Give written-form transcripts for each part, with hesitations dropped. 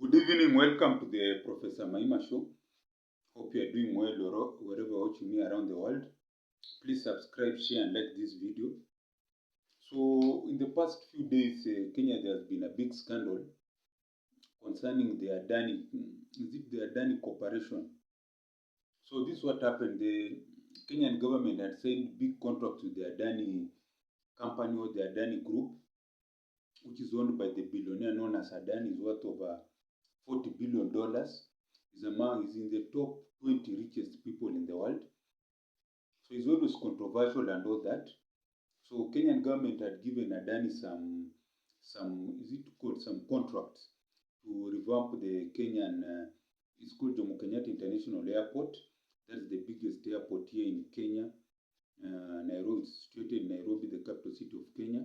Good evening, welcome to the Professor Maima show. Hope you are doing well wherever watching me around the world. Please subscribe, share and like this video. So in the past few days, Kenya, there has been a big scandal concerning the Adani, is it the Adani Corporation? So this is what happened. The Kenyan government had signed big contracts with the Adani company or the Adani group, which is owned by the billionaire known as Adani, is worth over $40 billion. Is in the top 20 richest people in the world. So it's always controversial and all that. So Kenyan government had given Adani some contracts to revamp the Kenyan, it's called Jomo Kenyatta International Airport. That's the biggest airport here in Kenya. Nairobi, it's situated in Nairobi, the capital city of Kenya.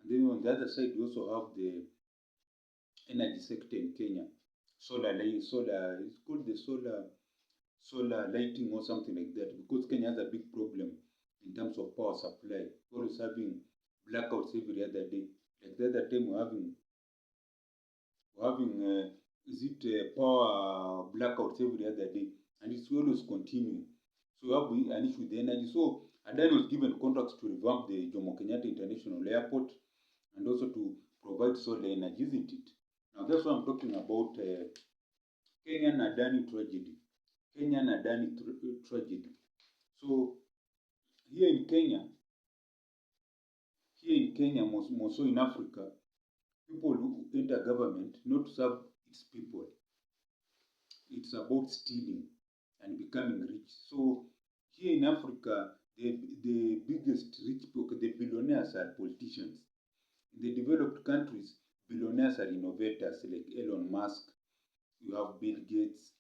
And then on the other side, we also have the energy sector in Kenya. It's called the solar lighting or something like that, because Kenya has a big problem in terms of power supply. We're always having blackouts every other day. Like the other time we're having power blackouts every other day, and it's always continuing. So we have an issue with the energy. So Adani was given contracts to revamp the Jomo Kenyatta International Airport and also to provide solar energy, isn't it? Now that's what I'm talking about. Kenyan Adani tragedy. Kenyan Adani tragedy. So here in Kenya, more so in Africa, people who enter government not to serve its people. It's about stealing and becoming rich. So here in Africa, the biggest rich people, the billionaires are politicians. In the developed countries, billionaires are innovators like Elon Musk. You have Bill Gates.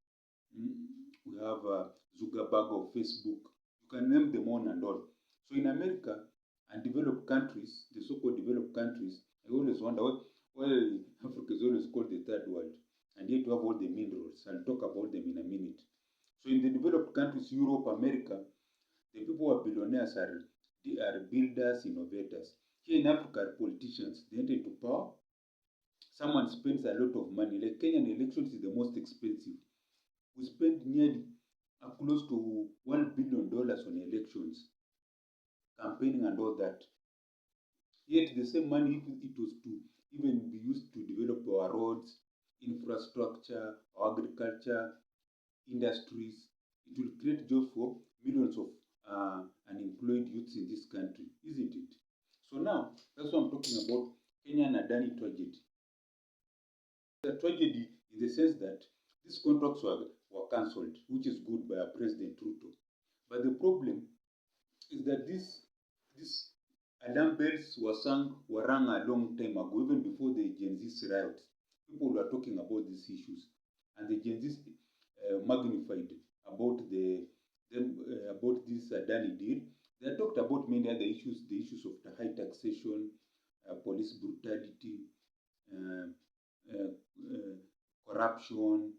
We have Zuckerberg of Facebook. You can name them on and all. So in America and developed countries, the so-called developed countries, I always wonder why Africa is always called the third world, and yet we have all the minerals. I'll talk about them in a minute. So in the developed countries, Europe, America, the people who are billionaires are builders, innovators. Here in Africa are politicians. They enter into power. Someone spends a lot of money. Like Kenyan elections is the most expensive. We spend nearly close to $1 billion on elections, campaigning and all that. Yet the same money, if it was to even be used to develop our roads, infrastructure, agriculture, industries, it will create jobs for millions of unemployed youths in this country, isn't it? So now, that's what I'm talking about, Kenyan Adani tragedy. The tragedy in the sense that these contracts were cancelled, which is good by our President Ruto. But the problem is that these alarm bells were rung a long time ago, even before the Gen Z riot. People were talking about these issues, and the Gen Z magnified about about this Adani deal. They talked about many other issues, the issues of the high taxation, police brutality, uh, corruption,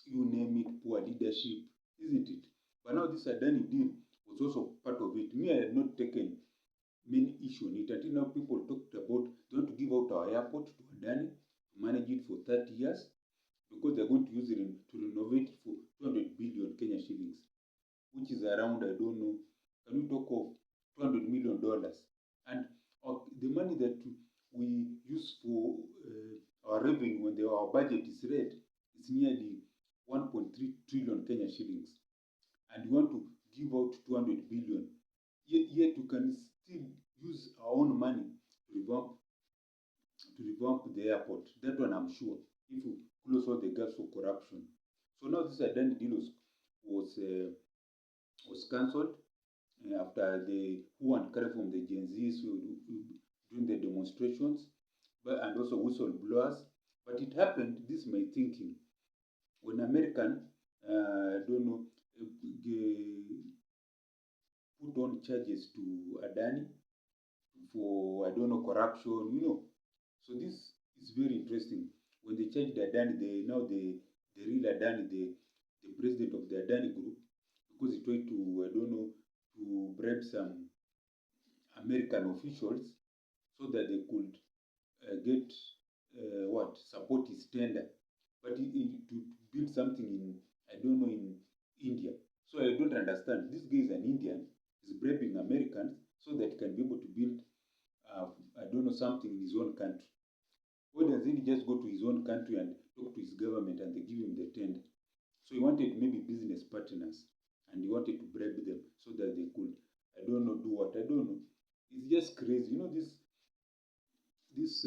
you name it, poor leadership, isn't it? But now this Adani deal was also part of it. Me, I had not taken main issue on it until now. People talked about they want to give out our airport to Adani to manage it for 30 years because they're going to use it to renovate it for 200 billion Kenya shillings, which is around, I don't know, can we talk of $200 million? And the money that we use for our revenue when our budget is read is nearly 1.3 trillion Kenya shillings. And we want to give out 200 billion. Yet we can still use our own money to revamp the airport. That one I'm sure, if we close all the gaps for corruption. So now this Adani deal was cancelled after the who and carry from the Gen Zs during the demonstrations, and also whistleblowers. But it happened, this is my thinking, when American, I don't know, put on charges to Adani for, I don't know, corruption. So this is very interesting. When they charged Adani, the real Adani, the president of the Adani group, because he tried to, I don't know, to bribe some American officials so that they could get support his tender, but to build something in, I don't know, in India. So I don't understand. This guy is an Indian, he's bribing Americans so that he can be able to build, I don't know, something in his own country. Why doesn't he just go to his own country and talk to his government and they give him the tender? So he wanted maybe business partners and he wanted to bribe them so that they could, I don't know, do what, I don't know. It's just crazy. You know, these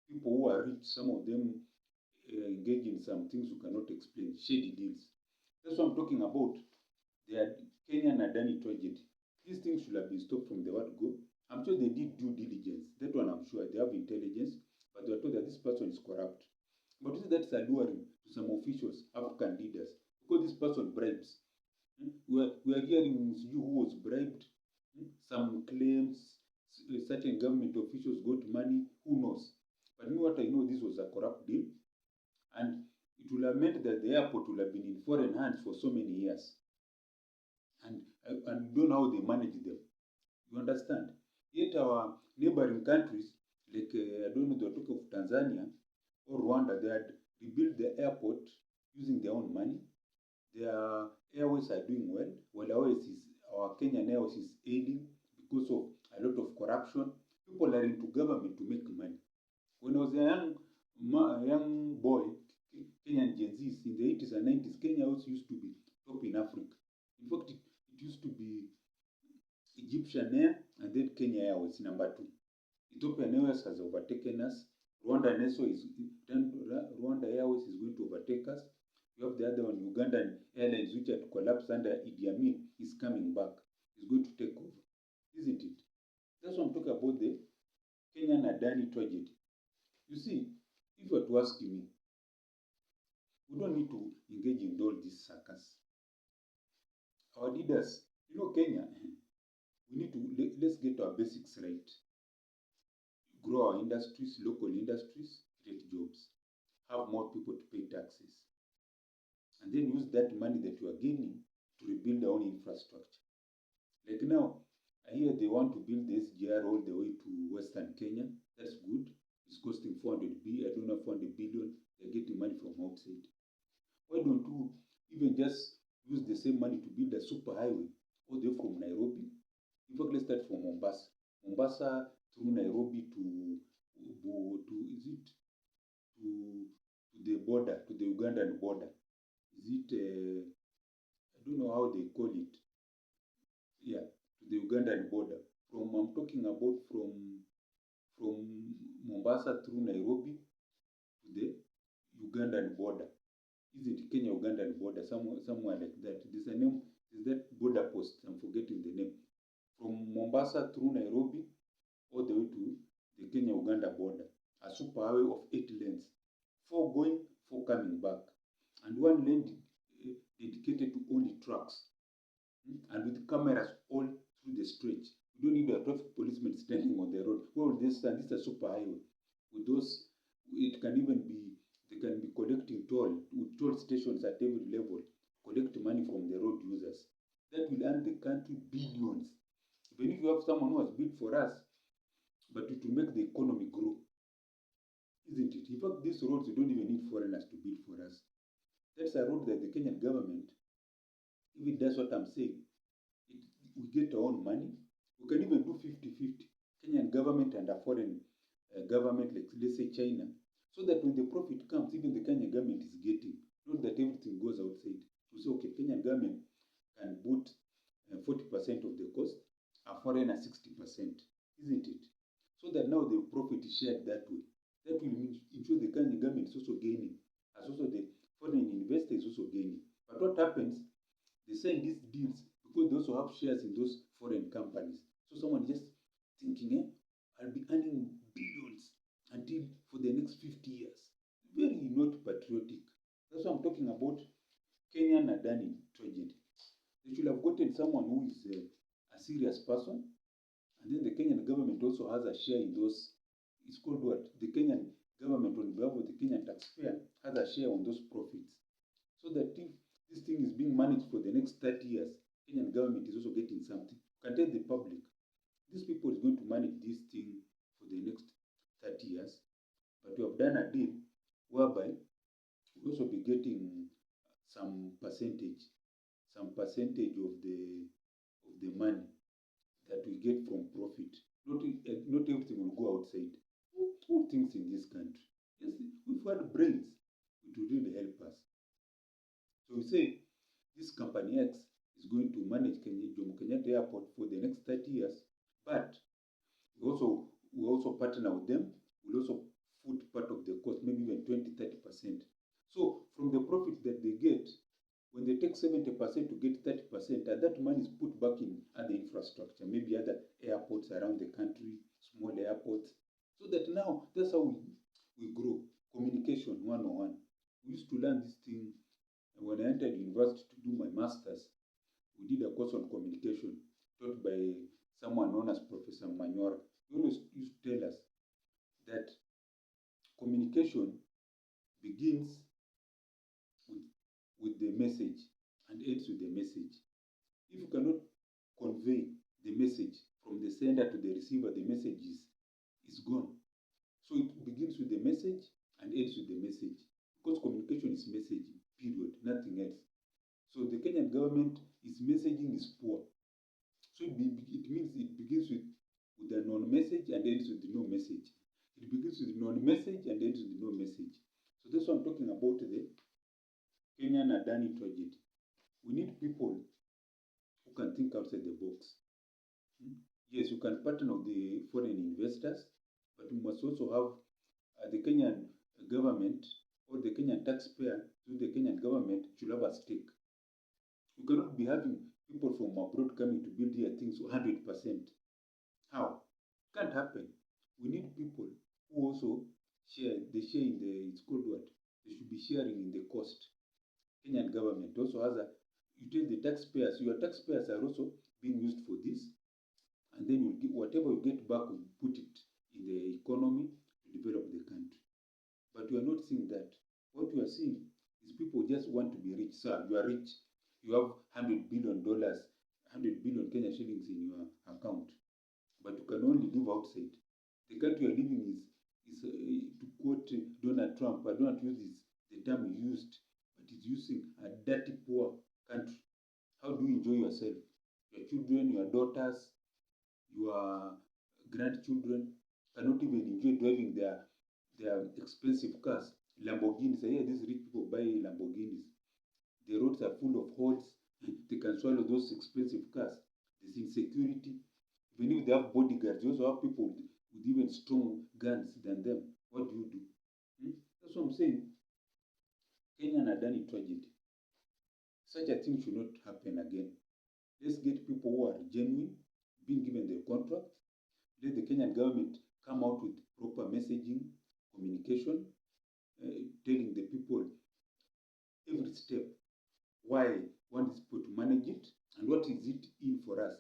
people who are rich, some of them engage in some things you cannot explain, shady deals. That's what I'm talking about. The Kenyan Adani tragedy. These things should have been stopped from the word go. I'm sure they did due diligence. That one I'm sure. They have intelligence, but they are told that this person is corrupt. But you see, that's alluring to some officials, African leaders, because this person bribes. We are hearing you who was bribed. Some claims certain government officials got money. Who knows? But you know what I know? This was a corrupt deal, and it will have meant that the airport will have been in foreign hands for so many years. And don't know how they manage them. You understand? Yet our neighboring countries, like I don't know, the talk of Tanzania or Rwanda, they had rebuilt the airport using their own money. Their airways are doing well, while our Kenyan Airways is ailing because of a lot of corruption. People are into government to make money. When I was a young boy, Kenyan Gen Zs in the 80s and 90s, Kenya also used to be top in Africa. In fact, it used to be Egyptian Air and then Kenya Airways number 2. Ethiopian Airways has overtaken us. Rwanda Airways is going to overtake us. You have the other one, Ugandan Airlines, which had collapsed under Idi Amin, is coming back. Is going to take over, isn't it? That's what I'm talking about, the Kenyan Adani tragedy. You see, if you were to ask me, we don't need to engage in all these circus. Our leaders, you know, Kenya, we need to, let's get our basics right. Grow our industries, local industries, create jobs, have more people to pay taxes, and then use that money that you are gaining to rebuild our own infrastructure. Like now, I hear they want to build the SGR all the way to Western Kenya. That's good. It's costing 400 billion, I don't know, 400 billion. They're getting money from outside. Why don't you even just use the same money to build a super highway all the way from Nairobi? In fact, let's start from Mombasa. Mombasa through Nairobi to the border, to the Ugandan border. Is it, I don't know how they call it. Yeah, to the Ugandan border. I'm talking about from Mombasa through Nairobi to the Ugandan border. Is it Kenya-Ugandan border? Somewhere like that. There's a name, is that border post? I'm forgetting the name. From Mombasa through Nairobi all the way to the Kenya-Uganda border. A superhighway of 8 lanes. 4 going, 4 coming back. And 1 lane dedicated to only trucks. And with cameras all through the stretch. You don't need a traffic policeman standing on the road. Well, this is a super highway. With those, it can even be, they can be collecting toll, with toll stations at every level, collect money from the road users. That will earn the country billions. Even if you have someone who has built for us, but it will make the economy grow. Isn't it? In fact, these roads, you don't even need foreigners to build for us. That's a road that the Kenyan government, if it does what I'm saying, we get our own money. We can even do 50-50. Kenyan government and a foreign government, like let's say China, so that when the profit comes, even the Kenyan government is getting, not that everything goes outside. To say, okay, Kenyan government can put 40% of the cost, a foreigner 60%, isn't it? So that now the profit is shared that way. That will ensure the Kenyan government is also gaining, as also the foreign investor is also gaining. But what happens? They sign these deals because they also have shares in those foreign companies. So someone just thinking, I'll be earning billions until for the next 50 years. Very not patriotic. That's what I'm talking about. Kenyan Adani tragedy. They should have gotten someone who is a serious person, and then the Kenyan government also has a share in those. It's called what? The Kenyan government, on behalf of the Kenyan taxpayer, has a share on those profits. So that if this thing is being managed for the next 30 years, Kenyan government is also getting something. You can tell the public, these people is going to manage this thing for the next 30 years, but But we have done a deal whereby we'll also be getting some percentage, of the money that we get from profit. Not everything will go outside. Who thinks in this country? Yes, if we had brains, it would really help us. So we say this company X is going to manage Jomo Kenyatta Airport for the next 30 years, but we also partner with them. We'll also foot part of the cost, maybe even 20-30%. So from the profit that they get, when they take 70% to get 30%, and that money is put back in other infrastructure, maybe other airports around the country, small airports. So that now, that's how we grow. Communication 101. We used to learn this thing when I entered university to do my master's. We did a course on communication taught by someone known as Professor Manyora. He always used to tell us that communication begins with the message and ends with the message. If you cannot convey the message from the sender to the receiver, the message is gone. So it begins with the message and ends with the message, because communication is messaging, period, nothing else. So the Kenyan government, its messaging is poor. So it means it begins with a non-message and ends with no message. It begins with non-message and ends with no message. So that's what I'm talking about, the Kenyan Adani tragedy. We need people who can think outside the box. Yes, you can partner with the foreign investors, but we must also have the Kenyan government or the Kenyan taxpayer through the Kenyan government should have a stake. We cannot be having people from abroad coming to build here things 100%. How? It can't happen. We need people who also share. They share in the, it's called what? They should be sharing in the cost. Kenyan government also has a, you tell the taxpayers, your taxpayers are also being used for this, and then you get whatever you get back, you put it in the economy to develop the country. But we are not seeing that. What we are seeing is people just want to be rich. Sir, you are rich. You have $100 billion, 100 billion Kenya shillings in your account, but you can only live outside. The country you are living is to quote Donald Trump, I don't use the term he used, but he's using a dirty, poor country. How do you enjoy yourself? Your children, your daughters, your grandchildren cannot even enjoy driving their expensive cars. Lamborghinis, I hear these rich people buy Lamborghinis. The roads are full of holes. They can swallow those expensive cars. There's insecurity. Even if they have bodyguards, you also have people with even strong guns than them. What do? That's what I'm saying. Kenyan Adani tragedy. Such a thing should not happen again. Let's get people who are genuine, being given the contract. Let the Kenyan government come out with proper messaging, communication, telling the people every step why one is supposed to manage it and what is it in for us.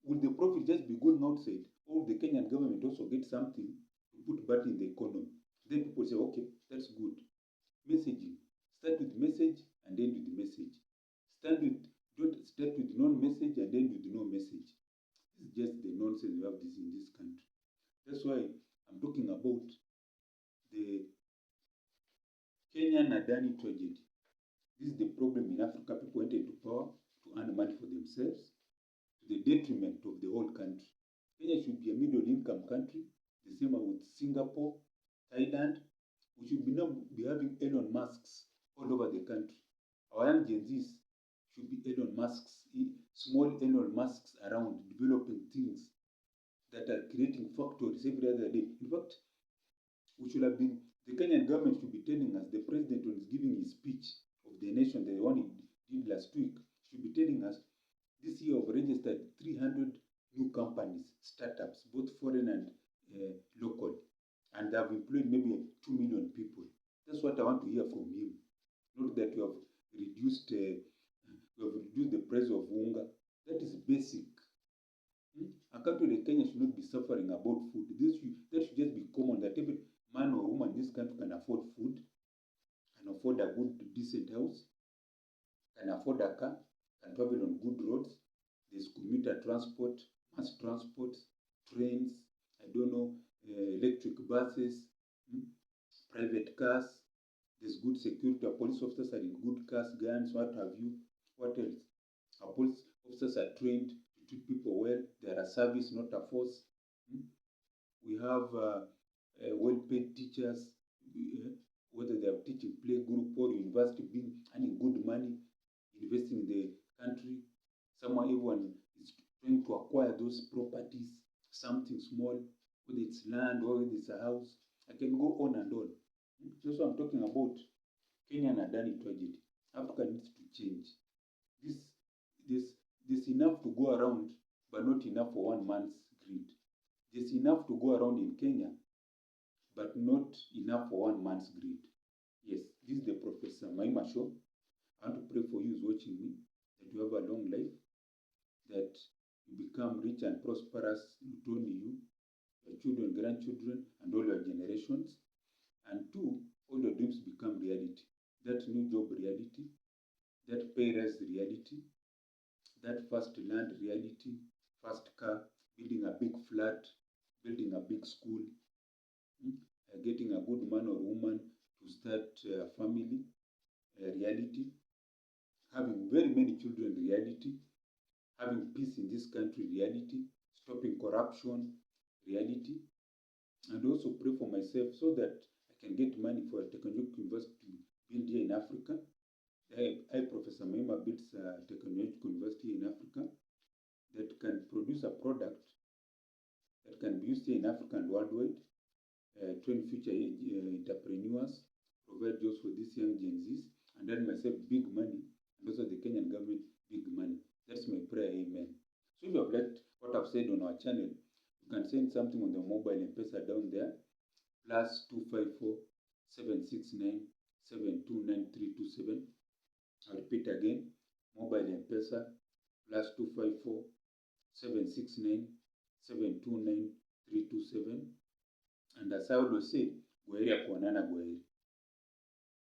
Will the profit just be going outside, or the Kenyan government also get something to put back in the economy? Then people say, okay, that's good. Messaging. Start with message and end with the message. Don't start with non-message and end with no message. This is just the nonsense we have this in this country. That's why I'm talking about the Kenyan Adani tragedy. This is the problem in Africa. People went into power to earn money for themselves to the detriment of the whole country. Kenya should be a middle-income country, the same with Singapore, Thailand. We should now be having Elon Musks all over the country. Our young Gen Zs should be Elon Musks, small Elon Musks around, developing things that are creating factories every other day. In fact, we should have been, the Kenyan government should be telling us, the president when he's giving his speech of the nation, the one he did last week, should be telling us this year have registered 300 new companies, startups, both foreign and local, and they have employed maybe 2 million people. That's what I want to hear from him. Not that we have reduced the price of unga. That is basic. A country like Kenya should not be suffering about food. That should just be common, that every man or woman in this country can afford food, can afford a good, decent house, can afford a car, can travel on good roads. There's commuter transport, mass transport, trains, I don't know, electric buses. private cars. There's good security. Our police officers are in good cars, guns, what have you. What else? Our police officers are trained to treat people well. They are a service, not a force. We have well-paid teachers, whether they are teaching play group or university, being earning good money, investing in the country. Everyone is trying to acquire those properties, something small, whether it's land or whether it's a house. I can go on and on. That's what I'm talking about. Kenyan Adani tragedy. Africa needs to change. This, there's enough to go around, but not enough for one man's greed. There's enough to go around in Kenya, but not enough for one man's greed. Yes, this is the Professor Maima show. I want to pray for you who's watching me, that you have a long life, that you become rich and prosperous, not only you, your children, grandchildren, and all your generations. And two, all your dreams become reality. That new job reality, that pay raise reality, that first land reality, first car, building a big flat, building a big school, getting a good man or woman to start a family reality, having very many children reality, having peace in this country reality, stopping corruption reality, and also pray for myself so that I can get money for a technological university build here in Africa. I, Professor Maima, builds a technological university in Africa that can produce a product that can be used here in Africa and worldwide, train future entrepreneurs, provide jobs for these young Gen Zs, and earn myself big money, and also the Kenyan government big money. That's my prayer, amen. So if you have liked what I've said on our channel, you can send something on the mobile M-Pesa down there, +254 769 729327. I'll repeat again, mobile M-Pesa, +254 769 729327. And as I always say, Gwaheri ya kuonana, Gwaheri.